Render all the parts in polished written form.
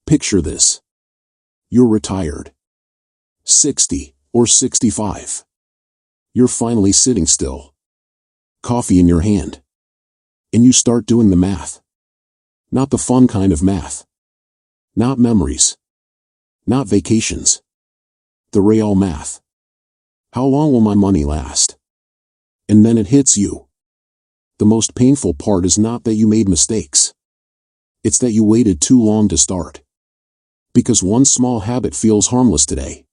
Picture this. You're retired. 60 or 65. You're finally sitting still. Coffee in your hand. And you start doing the math. Not the fun kind of math. Not memories. Not vacations. The real math. How long will my money last? And then it hits you. The most painful part is not that you made mistakes. It's that you waited too long to start. Because one small habit feels harmless today.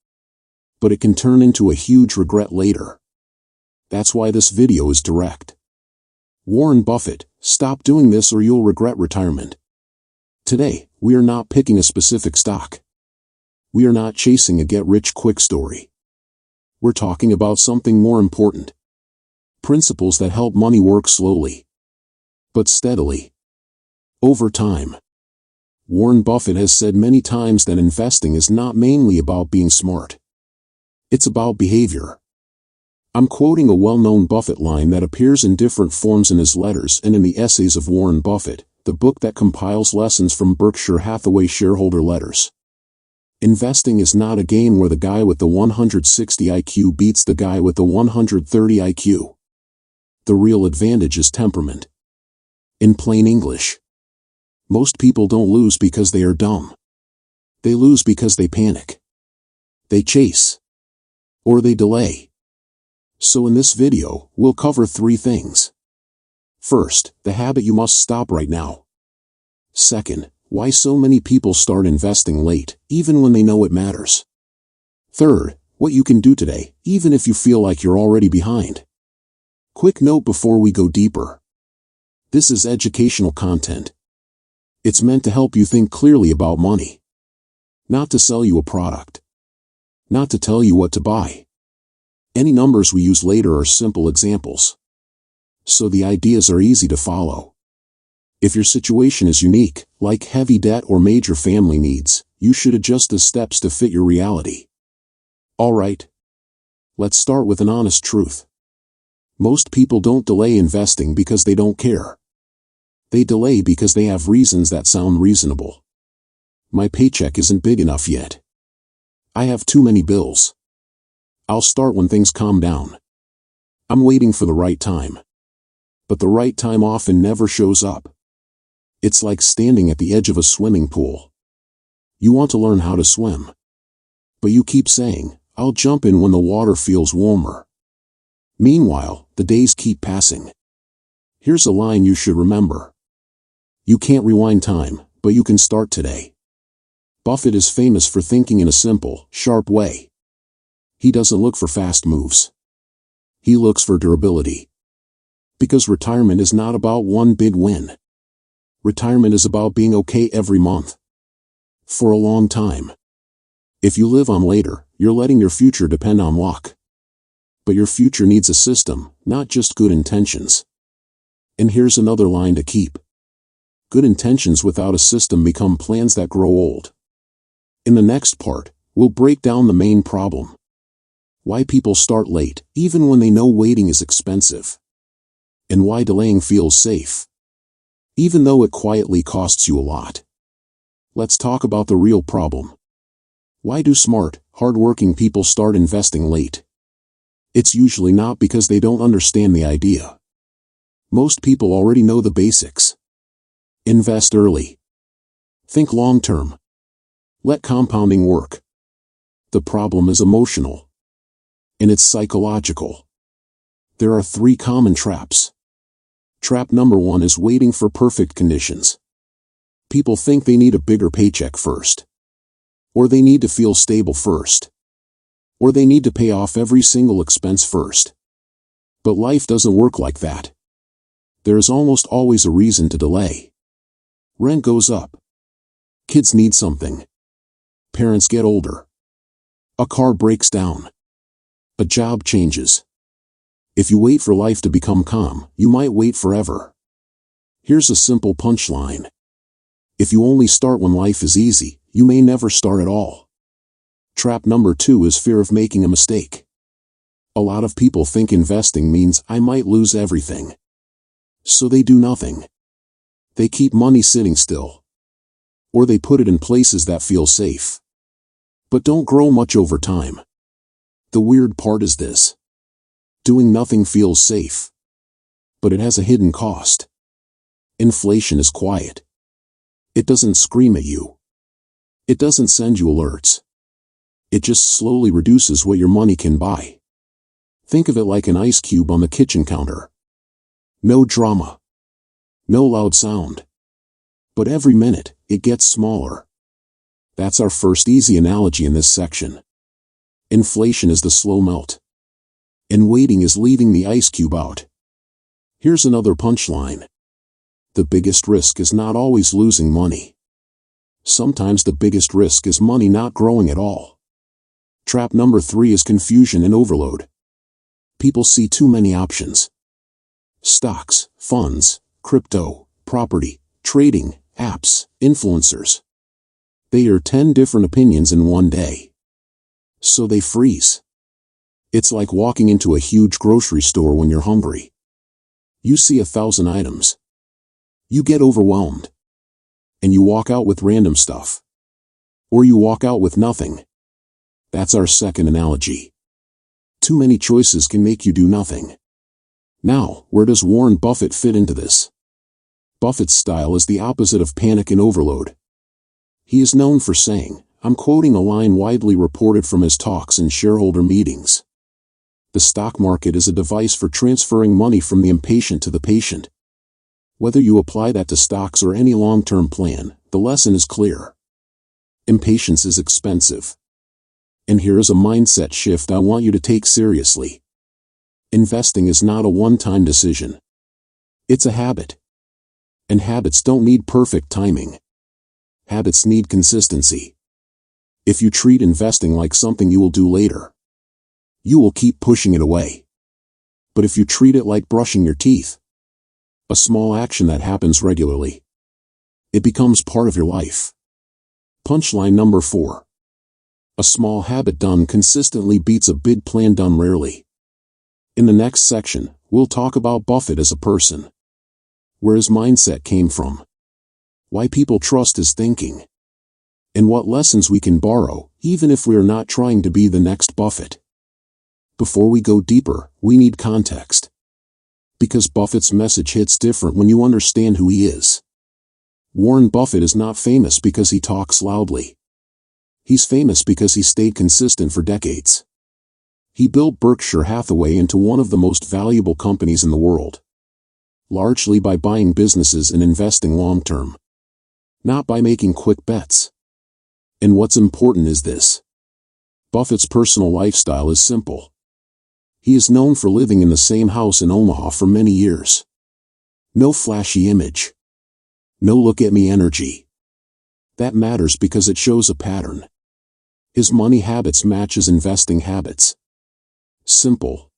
But it can turn into a huge regret later. That's why this video is direct. Warren Buffett, stop doing this or you'll regret retirement. Today, we are not picking a specific stock. We are not chasing a get-rich-quick story. We're talking about something more important. Principles that help money work slowly, but steadily, over time. Warren Buffett has said many times that investing is not mainly about being smart. It's about behavior. I'm quoting a well-known Buffett line that appears in different forms in his letters and in the essays of Warren Buffett, the book that compiles lessons from Berkshire Hathaway shareholder letters. Investing is not a game where the guy with the 160 IQ beats the guy with the 130 IQ. The real advantage is temperament. In plain English, most people don't lose because they are dumb. They lose because they panic. They chase. Or they delay. So in this video, we'll cover 3 things. First, the habit you must stop right now. Second, why so many people start investing late, even when they know it matters. Third, what you can do today, even if you feel like you're already behind. Quick note before we go deeper. This is educational content. It's meant to help you think clearly about money. Not to sell you a product. Not to tell you what to buy. Any numbers we use later are simple examples. So the ideas are easy to follow. If your situation is unique, like heavy debt or major family needs, you should adjust the steps to fit your reality. Alright. Let's start with an honest truth. Most people don't delay investing because they don't care. They delay because they have reasons that sound reasonable. My paycheck isn't big enough yet. I have too many bills. I'll start when things calm down. I'm waiting for the right time. But the right time often never shows up. It's like standing at the edge of a swimming pool. You want to learn how to swim. But you keep saying, I'll jump in when the water feels warmer. Meanwhile, the days keep passing. Here's a line you should remember. You can't rewind time, but you can start today. Buffett is famous for thinking in a simple, sharp way. He doesn't look for fast moves. He looks for durability. Because retirement is not about one big win. Retirement is about being okay every month. For a long time. If you live on later, you're letting your future depend on luck. But your future needs a system, not just good intentions. And here's another line to keep. Good intentions without a system become plans that grow old. In the next part, we'll break down the main problem. Why people start late, even when they know waiting is expensive. And why delaying feels safe. Even though it quietly costs you a lot. Let's talk about the real problem. Why do smart, hard-working people start investing late? It's usually not because they don't understand the idea. Most people already know the basics. Invest early. Think long-term. Let compounding work. The problem is emotional. And it's psychological. There are 3 common traps. Trap number 1 is waiting for perfect conditions. People think they need a bigger paycheck first. Or they need to feel stable first. Or they need to pay off every single expense first. But life doesn't work like that. There is almost always a reason to delay. Rent goes up. Kids need something. Parents get older. A car breaks down. A job changes. If you wait for life to become calm, you might wait forever. Here's a simple punchline. If you only start when life is easy, you may never start at all. Trap number 2 is fear of making a mistake. A lot of people think investing means I might lose everything. So they do nothing. They keep money sitting still. or they put it in places that feel safe, but don't grow much over time. The weird part is this. Doing nothing feels safe, but it has a hidden cost. Inflation is quiet. It doesn't scream at you. It doesn't send you alerts. It just slowly reduces what your money can buy. Think of it like an ice cube on the kitchen counter. No drama. No loud sound. But every minute, it gets smaller. That's our first easy analogy in this section. Inflation is the slow melt. And waiting is leaving the ice cube out. Here's another punchline. The biggest risk is not always losing money. Sometimes the biggest risk is money not growing at all. Trap number 3 is confusion and overload. People see too many options. Stocks, funds, crypto, property, trading, apps, influencers. They hear 10 different opinions in one day. So they freeze. It's like walking into a huge grocery store when you're hungry. You see 1,000 items. You get overwhelmed. And you walk out with random stuff. Or you walk out with nothing. That's our second analogy. Too many choices can make you do nothing. Now, where does Warren Buffett fit into this? Buffett's style is the opposite of panic and overload. He is known for saying, I'm quoting a line widely reported from his talks and shareholder meetings. The stock market is a device for transferring money from the impatient to the patient. Whether you apply that to stocks or any long-term plan, the lesson is clear. Impatience is expensive. And here is a mindset shift I want you to take seriously. Investing is not a one-time decision. It's a habit. And habits don't need perfect timing. Habits need consistency. If you treat investing like something you will do later, you will keep pushing it away. But if you treat it like brushing your teeth, a small action that happens regularly, it becomes part of your life. Punchline number 4. A small habit done consistently beats a big plan done rarely. In the next section, we'll talk about Buffett as a person, where his mindset came from, why people trust his thinking, and what lessons we can borrow, even if we are not trying to be the next Buffett. Before we go deeper, we need context. Because Buffett's message hits different when you understand who he is. Warren Buffett is not famous because he talks loudly. He's famous because he stayed consistent for decades. He built Berkshire Hathaway into one of the most valuable companies in the world, largely by buying businesses and investing long-term, not by making quick bets. And what's important is this. Buffett's personal lifestyle is simple. He is known for living in the same house in Omaha for many years. No flashy image. No look-at-me energy. That matters because it shows a pattern. His money habits match his investing habits. Simple.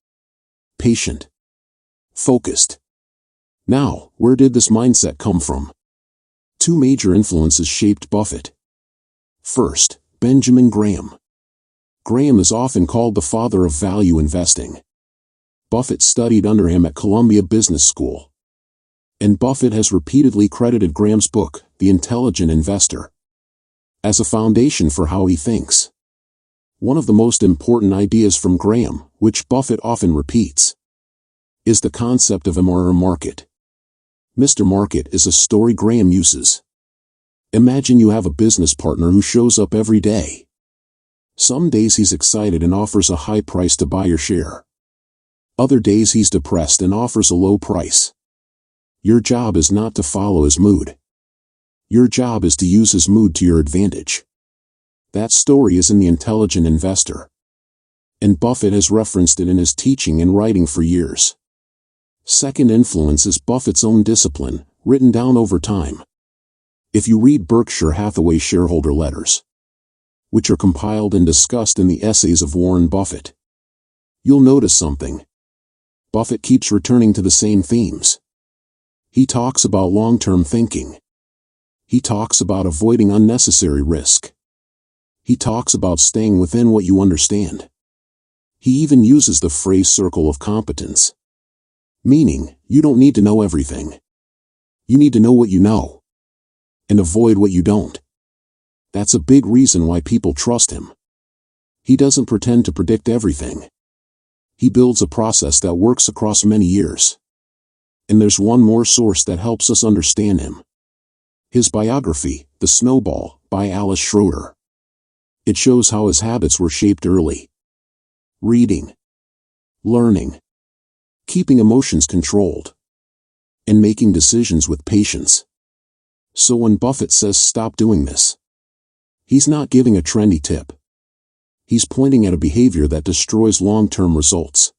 Patient. Focused. Now, where did this mindset come from? 2 major influences shaped Buffett. First, Benjamin Graham. Graham is often called the father of value investing. Buffett studied under him at Columbia Business School. And Buffett has repeatedly credited Graham's book, The Intelligent Investor, as a foundation for how he thinks. One of the most important ideas from Graham, which Buffett often repeats, is the concept of Mr. Market. Mr. Market is a story Graham uses. Imagine you have a business partner who shows up every day. Some days he's excited and offers a high price to buy your share. Other days he's depressed and offers a low price. Your job is not to follow his mood. Your job is to use his mood to your advantage. That story is in The Intelligent Investor. And Buffett has referenced it in his teaching and writing for years. Second influence is Buffett's own discipline, written down over time. If you read Berkshire Hathaway shareholder letters, which are compiled and discussed in the essays of Warren Buffett, you'll notice something. Buffett keeps returning to the same themes. He talks about long-term thinking. He talks about avoiding unnecessary risk. He talks about staying within what you understand. He even uses the phrase circle of competence. Meaning, you don't need to know everything. You need to know what you know. And avoid what you don't. That's a big reason why people trust him. He doesn't pretend to predict everything. He builds a process that works across many years. And there's one more source that helps us understand him. His biography, The Snowball, by Alice Schroeder. It shows how his habits were shaped early. Reading, learning, keeping emotions controlled, and making decisions with patience. So when Buffett says stop doing this, he's not giving a trendy tip. He's pointing at a behavior that destroys long-term results.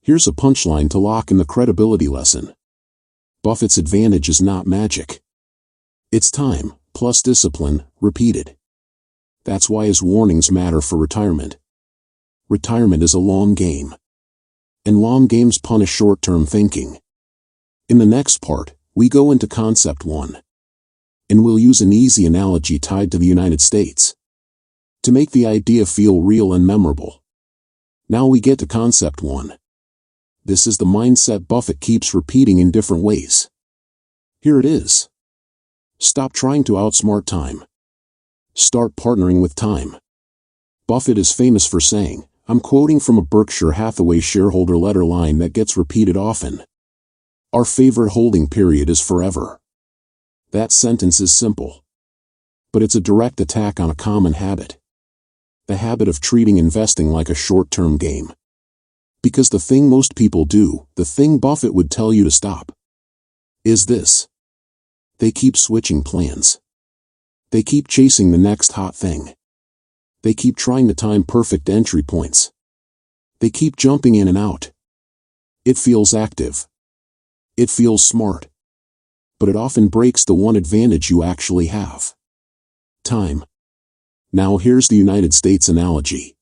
Here's a punchline to lock in the credibility lesson. Buffett's advantage is not magic. It's time, plus discipline, repeated. That's why his warnings matter for retirement. Retirement is a long game. And long games punish short-term thinking. In the next part, we go into Concept 1. And we'll use an easy analogy tied to the United States to make the idea feel real and memorable. Now we get to Concept 1. This is the mindset Buffett keeps repeating in different ways. Here it is. Stop trying to outsmart time. Start partnering with time. Buffett is famous for saying, I'm quoting from a Berkshire Hathaway shareholder letter line that gets repeated often. Our favorite holding period is forever. That sentence is simple. But it's a direct attack on a common habit. The habit of treating investing like a short-term game. Because the thing most people do, the thing Buffett would tell you to stop, is this. They keep switching plans. They keep chasing the next hot thing. They keep trying to time perfect entry points. They keep jumping in and out. It feels active. It feels smart. But it often breaks the one advantage you actually have. Time. Now here's the United States analogy.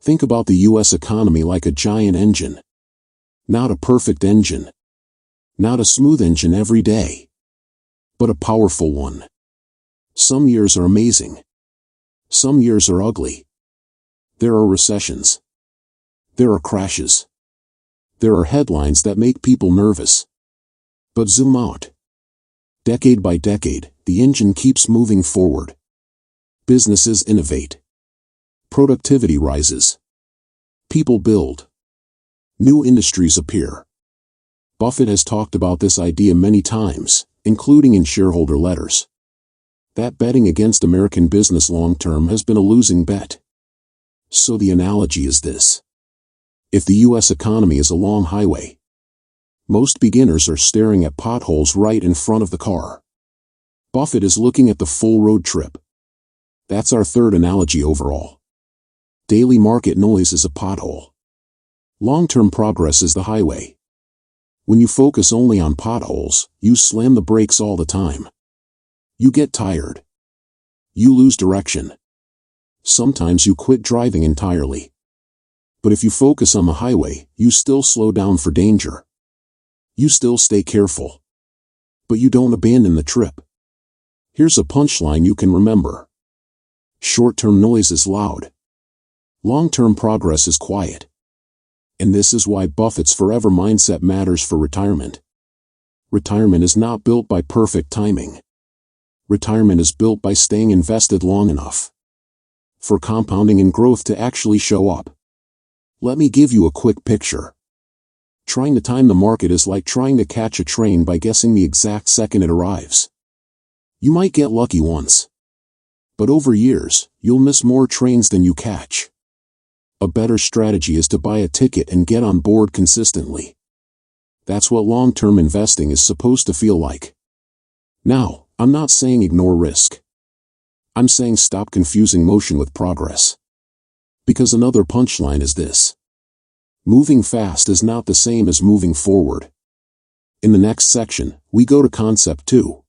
Think about the U.S. economy like a giant engine. Not a perfect engine. Not a smooth engine every day. But a powerful one. Some years are amazing. Some years are ugly. There are recessions. There are crashes. There are headlines that make people nervous. But zoom out. Decade by decade, the engine keeps moving forward. Businesses innovate. Productivity rises. People build. New industries appear. Buffett has talked about this idea many times, including in shareholder letters. That betting against American business long-term has been a losing bet. So the analogy is this. If the U.S. economy is a long highway, most beginners are staring at potholes right in front of the car. Buffett is looking at the full road trip. That's our third analogy overall. Daily market noise is a pothole. Long-term progress is the highway. When you focus only on potholes, you slam the brakes all the time. You get tired. You lose direction. Sometimes you quit driving entirely. But if you focus on the highway, you still slow down for danger. You still stay careful. But you don't abandon the trip. Here's a punchline you can remember. Short-term noise is loud. Long-term progress is quiet. And this is why Buffett's forever mindset matters for retirement. Retirement is not built by perfect timing. Retirement is built by staying invested long enough for compounding and growth to actually show up. Let me give you a quick picture. Trying to time the market is like trying to catch a train by guessing the exact second it arrives. You might get lucky once. But over years, you'll miss more trains than you catch. A better strategy is to buy a ticket and get on board consistently. That's what long-term investing is supposed to feel like. Now, I'm not saying ignore risk. I'm saying stop confusing motion with progress. Because another punchline is this. Moving fast is not the same as moving forward. In the next section, we go to Concept 2.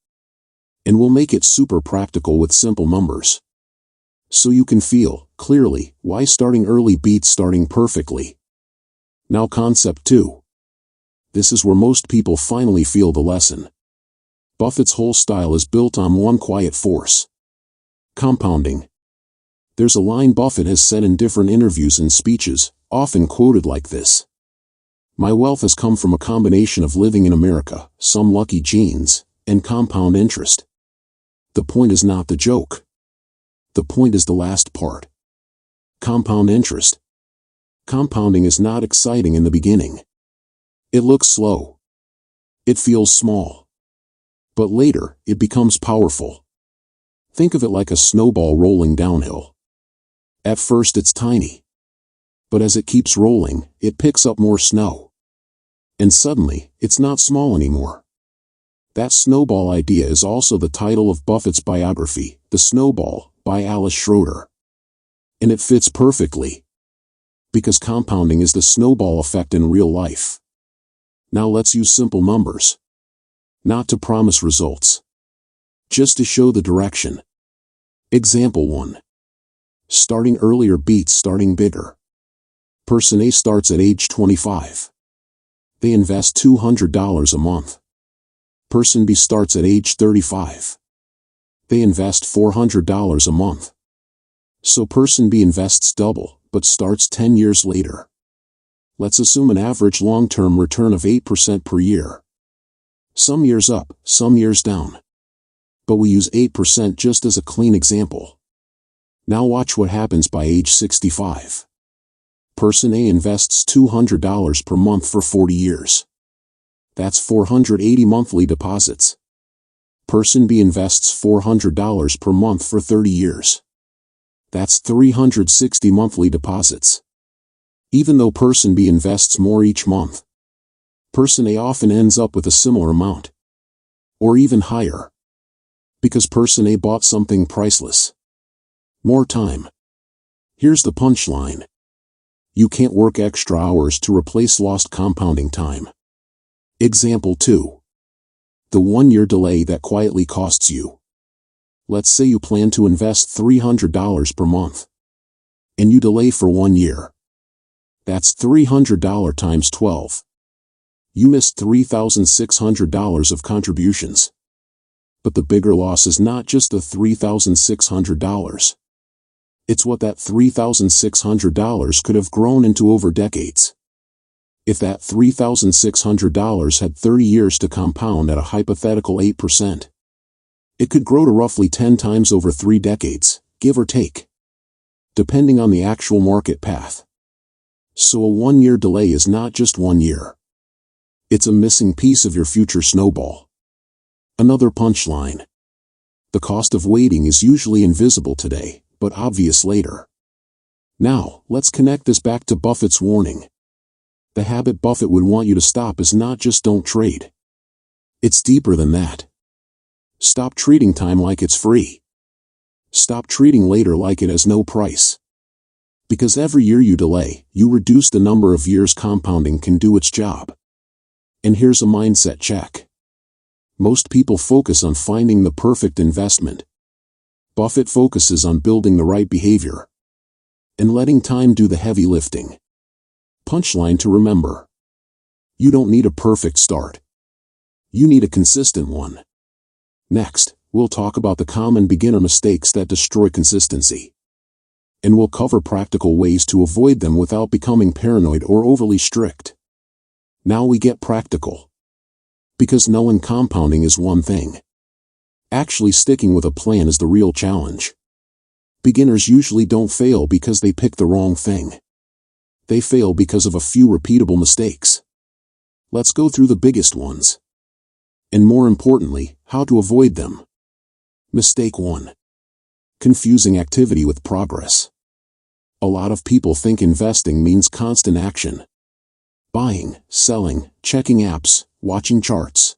And we'll make it super practical with simple numbers. So you can feel, clearly, why starting early beats starting perfectly. Now Concept 2. This is where most people finally feel the lesson. Buffett's whole style is built on one quiet force. Compounding. There's a line Buffett has said in different interviews and speeches, often quoted like this. My wealth has come from a combination of living in America, some lucky genes, and compound interest. The point is not the joke. The point is the last part. Compound interest. Compounding is not exciting in the beginning. It looks slow. It feels small. But later, it becomes powerful. Think of it like a snowball rolling downhill. At first it's tiny. But as it keeps rolling, it picks up more snow. And suddenly, it's not small anymore. That snowball idea is also the title of Buffett's biography, The Snowball, by Alice Schroeder. And it fits perfectly. Because compounding is the snowball effect in real life. Now let's use simple numbers. Not to promise results. Just to show the direction. Example 1. Starting earlier beats starting bigger. Person A starts at age 25. They invest $200 a month. Person B starts at age 35. They invest $400 a month. So person B invests double, but starts 10 years later. Let's assume an average long-term return of 8% per year. Some years up, some years down. But we use 8% just as a clean example. Now watch what happens by age 65. Person A invests $200 per month for 40 years. That's 480 monthly deposits. Person B invests $400 per month for 30 years. That's 360 monthly deposits. Even though person B invests more each month, person A often ends up with a similar amount. Or even higher. Because person A bought something priceless. More time. Here's the punchline. You can't work extra hours to replace lost compounding time. Example 2. The 1-year delay that quietly costs you. Let's say you plan to invest $300 per month. And you delay for 1 year. That's $300 times 12. You missed $3,600 of contributions. But the bigger loss is not just the $3,600. It's what that $3,600 could have grown into over decades. If that $3,600 had 30 years to compound at a hypothetical 8%, it could grow to roughly 10 times over 3 decades, give or take, depending on the actual market path. So a 1-year delay is not just 1 year. It's a missing piece of your future snowball. Another punchline. The cost of waiting is usually invisible today, but obvious later. Now, let's connect this back to Buffett's warning. The habit Buffett would want you to stop is not just don't trade. It's deeper than that. Stop treating time like it's free. Stop treating later like it has no price. Because every year you delay, you reduce the number of years compounding can do its job. And here's a mindset check. Most people focus on finding the perfect investment. Buffett focuses on building the right behavior. And letting time do the heavy lifting. Punchline to remember. You don't need a perfect start. You need a consistent one. Next, we'll talk about the common beginner mistakes that destroy consistency. And we'll cover practical ways to avoid them without becoming paranoid or overly strict. Now we get practical. Because knowing compounding is one thing. Actually sticking with a plan is the real challenge. Beginners usually don't fail because they pick the wrong thing. They fail because of a few repeatable mistakes. Let's go through the biggest ones. And more importantly, how to avoid them. Mistake 1. Confusing activity with progress. A lot of people think investing means constant action. Buying, selling, checking apps, watching charts.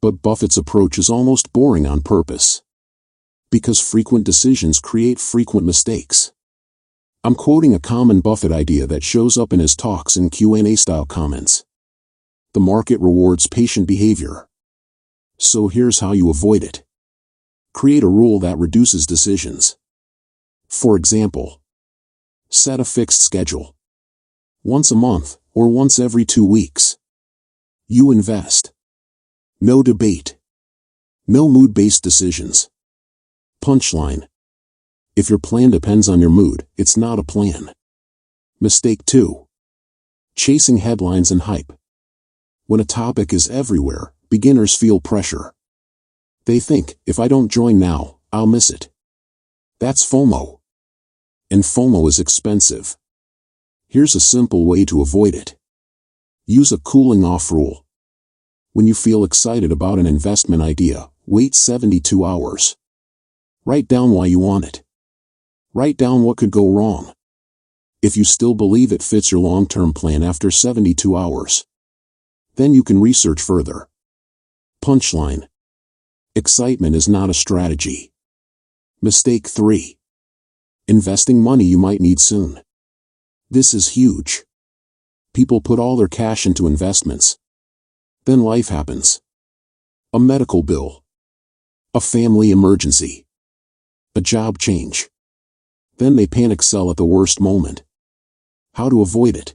But Buffett's approach is almost boring on purpose. Because frequent decisions create frequent mistakes. I'm quoting a common Buffett idea that shows up in his talks and Q&A style comments. The market rewards patient behavior. So here's how you avoid it. Create a rule that reduces decisions. For example, set a fixed schedule. Once a month, or once every 2 weeks. You invest. No debate. No mood-based decisions. Punchline. If your plan depends on your mood, it's not a plan. Mistake 2. Chasing headlines and hype. When a topic is everywhere, beginners feel pressure. They think, if I don't join now, I'll miss it. That's FOMO. And FOMO is expensive. Here's a simple way to avoid it. Use a cooling off rule. When you feel excited about an investment idea, wait 72 hours. Write down why you want it. Write down what could go wrong. If you still believe it fits your long-term plan after 72 hours, then you can research further. Punchline. Excitement is not a strategy. Mistake 3. Investing money you might need soon. This is huge. People put all their cash into investments. Then life happens. A medical bill. A family emergency. A job change. Then they panic sell at the worst moment. How to avoid it?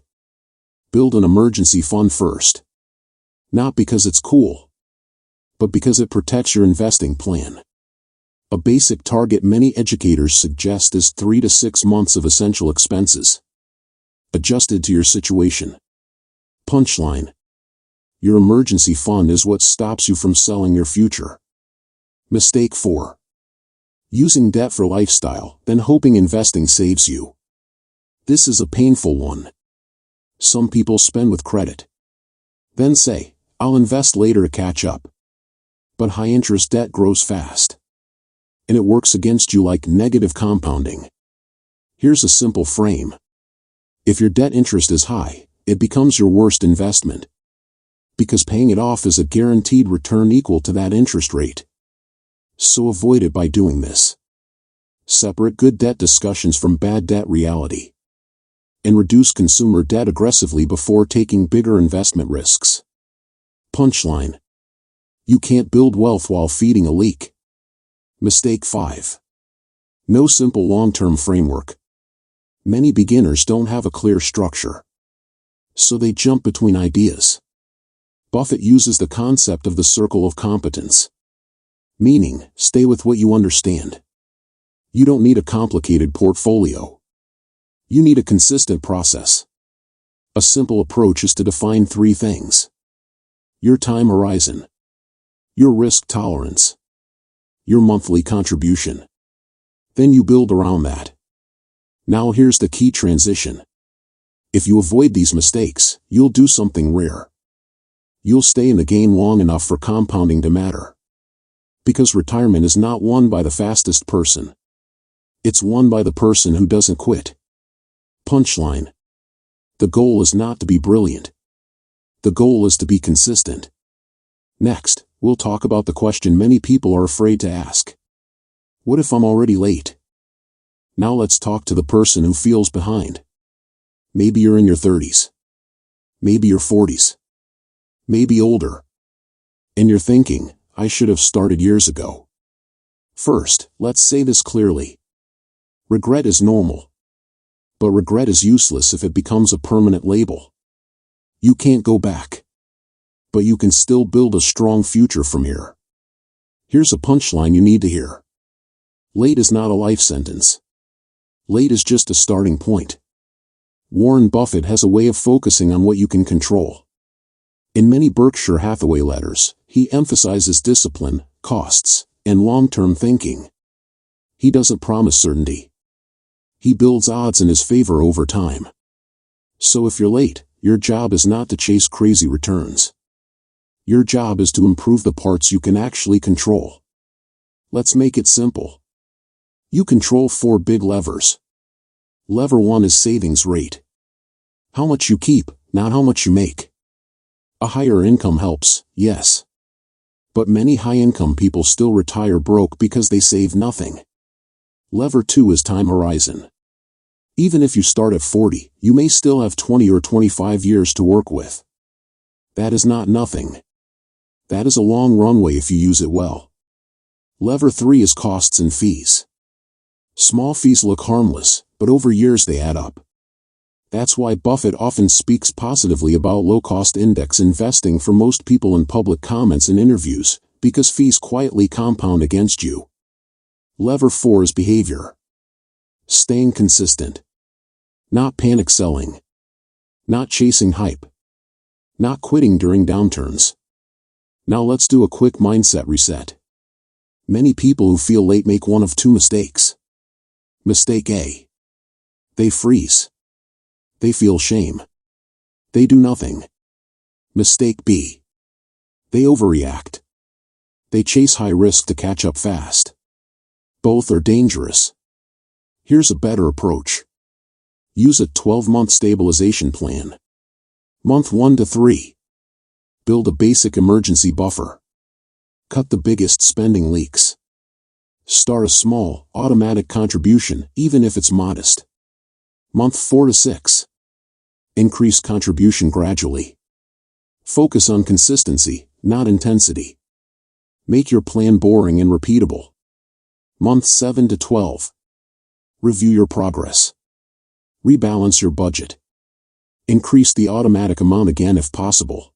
Build an emergency fund first. Not because it's cool, but because it protects your investing plan. A basic target many educators suggest is 3 to 6 months of essential expenses, adjusted to your situation. Punchline. Your emergency fund is what stops you from selling your future. Mistake 4. Using debt for lifestyle, then hoping investing saves you. This is a painful one. Some people spend with credit. Then say, I'll invest later to catch up. But high-interest debt grows fast. And it works against you like negative compounding. Here's a simple frame. If your debt interest is high, it becomes your worst investment. Because paying it off is a guaranteed return equal to that interest rate. So avoid it by doing this. Separate good debt discussions from bad debt reality. And reduce consumer debt aggressively before taking bigger investment risks. Punchline. You can't build wealth while feeding a leak. Mistake 5. No simple long-term framework. Many beginners don't have a clear structure. So they jump between ideas. Buffett uses the concept of the circle of competence. Meaning, stay with what you understand. You don't need a complicated portfolio. You need a consistent process. A simple approach is to define 3 things. Your time horizon. Your risk tolerance. Your monthly contribution. Then you build around that. Now here's the key transition. If you avoid these mistakes, you'll do something rare. You'll stay in the game long enough for compounding to matter. Because retirement is not won by the fastest person. It's won by the person who doesn't quit. Punchline. The goal is not to be brilliant. The goal is to be consistent. Next, we'll talk about the question many people are afraid to ask. What if I'm already late? Now let's talk to the person who feels behind. Maybe you're in your 30s. Maybe your 40s. Maybe older. And you're thinking, I should have started years ago. First, let's say this clearly. Regret is normal. But regret is useless if it becomes a permanent label. You can't go back. But you can still build a strong future from here. Here's a punchline you need to hear. Late is not a life sentence. Late is just a starting point. Warren Buffett has a way of focusing on what you can control. In many Berkshire Hathaway letters, he emphasizes discipline, costs, and long-term thinking. He doesn't promise certainty. He builds odds in his favor over time. So if you're late, your job is not to chase crazy returns. Your job is to improve the parts you can actually control. Let's make it simple. You control 4 big levers. Lever 1 is savings rate. How much you keep, not how much you make. A higher income helps, yes. But many high-income people still retire broke because they save nothing. Lever 2 is time horizon. Even if you start at 40, you may still have 20 or 25 years to work with. That is not nothing. That is a long runway if you use it well. Lever 3 is costs and fees. Small fees look harmless, but over years they add up. That's why Buffett often speaks positively about low-cost index investing for most people in public comments and interviews, because fees quietly compound against you. Lever 4 is behavior. Staying consistent. Not panic selling. Not chasing hype. Not quitting during downturns. Now let's do a quick mindset reset. Many people who feel late make one of 2 mistakes. Mistake A. They freeze. They feel shame. They do nothing. Mistake B. They overreact. They chase high risk to catch up fast. Both are dangerous. Here's a better approach. Use a 12-month stabilization plan. Month 1 to 3. Build a basic emergency buffer. Cut the biggest spending leaks. Start a small, automatic contribution, even if it's modest. Month 4 to 6. Increase contribution gradually. Focus on consistency, not intensity. Make your plan boring and repeatable. Month 7 to 12. Review your progress. Rebalance your budget. Increase the automatic amount again if possible.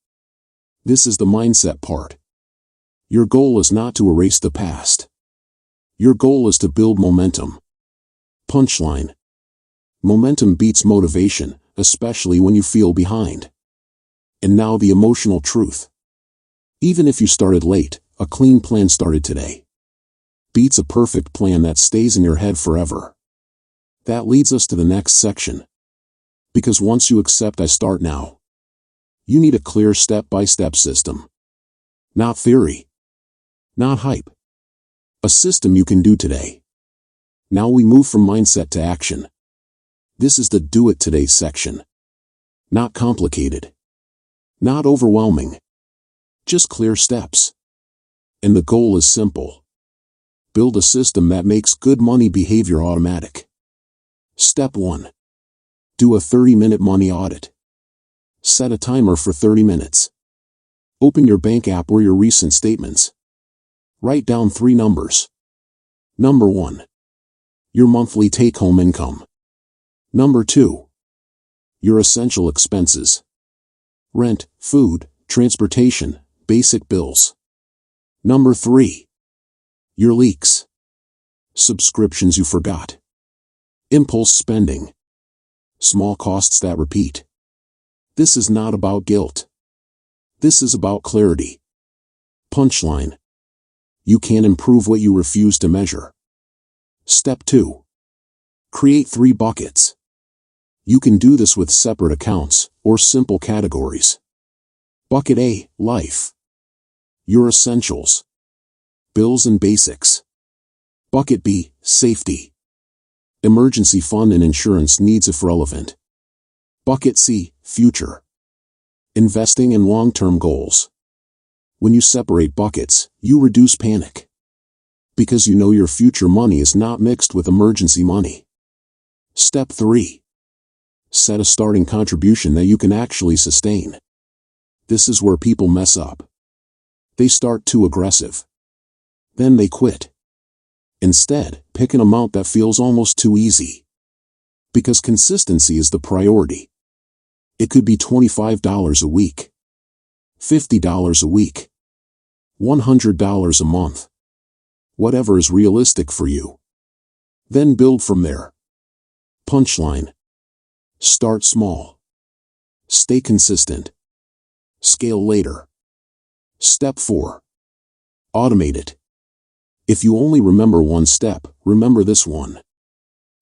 This is the mindset part. Your goal is not to erase the past. Your goal is to build momentum. Punchline. Momentum beats motivation, especially when you feel behind. And now the emotional truth. Even if you started late, a clean plan started today beats a perfect plan that stays in your head forever. That leads us to the next section. Because once you accept I start now, you need a clear step-by-step system. Not theory. Not hype. A system you can do today. Now we move from mindset to action. This is the do it today section. Not complicated. Not overwhelming. Just clear steps. And the goal is simple. Build a system that makes good money behavior automatic. Step 1. Do a 30-minute money audit. Set a timer for 30 minutes. Open your bank app or your recent statements. Write down 3 numbers. Number 1. Your monthly take-home income. Number 2. Your essential expenses. Rent, food, transportation, basic bills. Number 3. Your leaks. Subscriptions you forgot. Impulse spending. Small costs that repeat. This is not about guilt. This is about clarity. Punchline. You can't improve what you refuse to measure. Step 2. Create 3 buckets. You can do this with separate accounts or simple categories. Bucket A, life. Your essentials. Bills and basics. Bucket B, safety. Emergency fund and insurance needs if relevant. Bucket C, future. Investing and long-term goals. When you separate buckets, you reduce panic. Because you know your future money is not mixed with emergency money. Step 3. Set a starting contribution that you can actually sustain. This is where people mess up. They start too aggressive. Then they quit. Instead, pick an amount that feels almost too easy. Because consistency is the priority. It could be $25 a week, $50 a week, $100 a month. Whatever is realistic for you. Then build from there. Punchline. Start small. Stay consistent. Scale later. Step 4. Automate it. If you only remember one step, remember this one.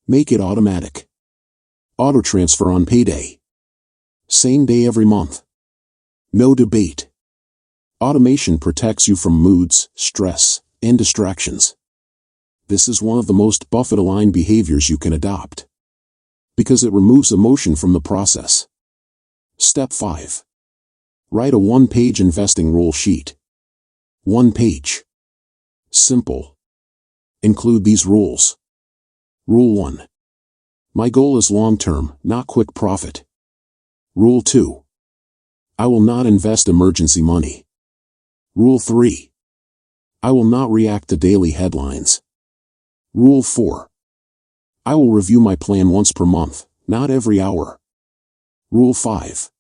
Make it automatic. Auto transfer on payday. Same day every month. No debate. Automation protects you from moods, stress, and distractions. This is one of the most Buffett-aligned behaviors you can adopt. Because it removes emotion from the process. Step 5. Write a 1-page investing rule sheet. 1 page. Simple. Include these rules. Rule 1. My goal is long-term, not quick profit. Rule 2. I will not invest emergency money. Rule 3. I will not react to daily headlines. Rule 4. I will review my plan once per month, not every hour. Rule 5.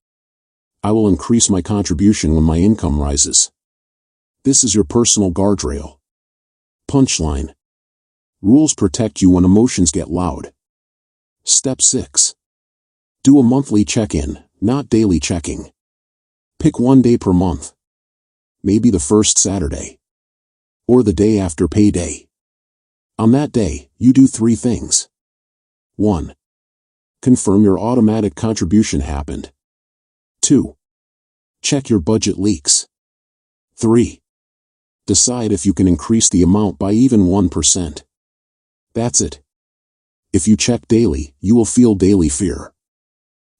I will increase my contribution when my income rises. This is your personal guardrail. Punchline. Rules protect you when emotions get loud. Step 6. Do a monthly check-in, not daily checking. Pick 1 day per month. Maybe the first Saturday. Or the day after payday. On that day, you do 3 things. 1. Confirm your automatic contribution happened. 2. Check your budget leaks. 3. Decide if you can increase the amount by even 1%. That's it. If you check daily, you will feel daily fear.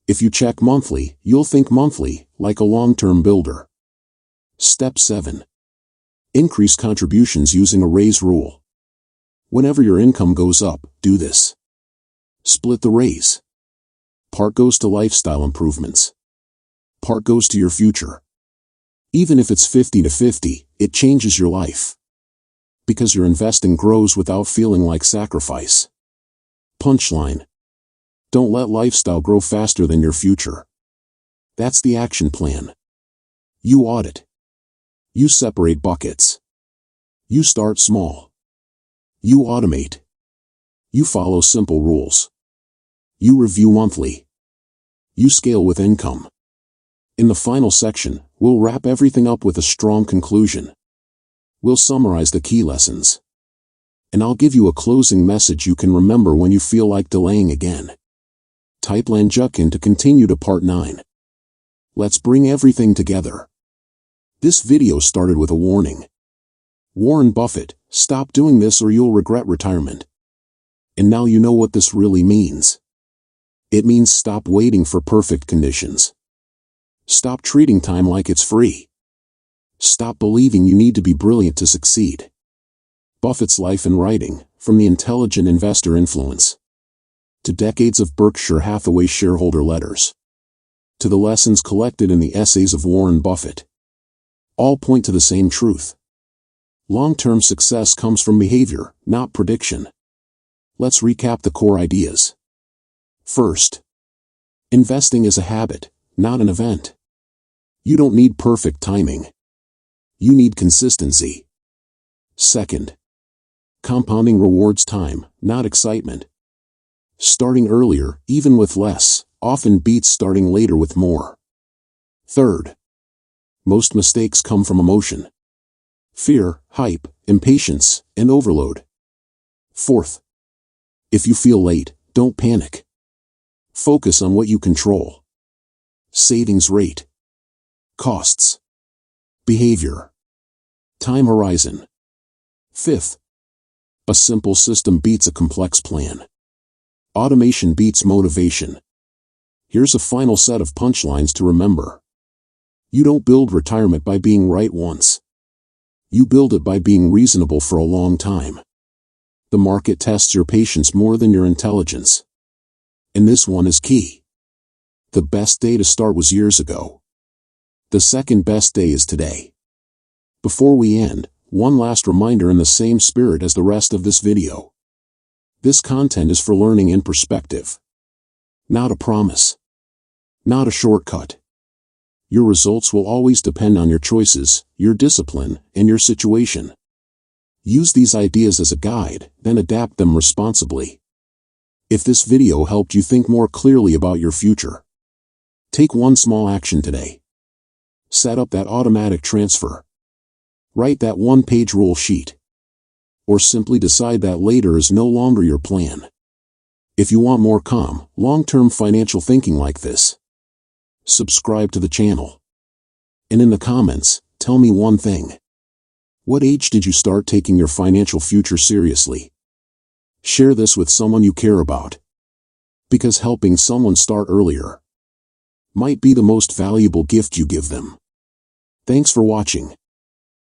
If you check monthly, you'll think monthly, like a long-term builder. Step 7. Increase contributions using a raise rule. Whenever your income goes up, do this. Split the raise. Part goes to lifestyle improvements. Part goes to your future. Even if it's 50-50, it changes your life. Because your investing grows without feeling like sacrifice. Punchline. Don't let lifestyle grow faster than your future. That's the action plan. You audit. You separate buckets. You start small. You automate. You follow simple rules. You review monthly. You scale with income. In the final section, we'll wrap everything up with a strong conclusion. We'll summarize the key lessons. And I'll give you a closing message you can remember when you feel like delaying again. Type Lanjukin to continue to part 9. Let's bring everything together. This video started with a warning. Warren Buffett, stop doing this or you'll regret retirement. And now you know what this really means. It means stop waiting for perfect conditions. Stop treating time like it's free. Stop believing you need to be brilliant to succeed. Buffett's life and writing, from The Intelligent Investor Influence, to decades of Berkshire Hathaway shareholder letters, to the lessons collected in the essays of Warren Buffett, all point to the same truth. Long-term success comes from behavior, not prediction. Let's recap the core ideas. First, investing is a habit, not an event. You don't need perfect timing. You need consistency. Second, compounding rewards time, not excitement. Starting earlier, even with less, often beats starting later with more. Third, most mistakes come from emotion. Fear, hype, impatience, and overload. Fourth, if you feel late, don't panic. Focus on what you control. Savings rate. Costs. Behavior. Time horizon. Fifth, a simple system beats a complex plan. Automation beats motivation. Here's a final set of punchlines to remember. You don't build retirement by being right once. You build it by being reasonable for a long time. The market tests your patience more than your intelligence. And this one is key. The best day to start was years ago. The second best day is today. Before we end, one last reminder in the same spirit as the rest of this video. This content is for learning in perspective. Not a promise. Not a shortcut. Your results will always depend on your choices, your discipline, and your situation. Use these ideas as a guide, then adapt them responsibly. If this video helped you think more clearly about your future, take one small action today. Set up that automatic transfer. Write that one-page rule sheet. Or simply decide that later is no longer your plan. If you want more calm, long-term financial thinking like this, subscribe to the channel. And in the comments, tell me one thing. What age did you start taking your financial future seriously? Share this with someone you care about. Because helping someone start earlier might be the most valuable gift you give them. Thanks for watching.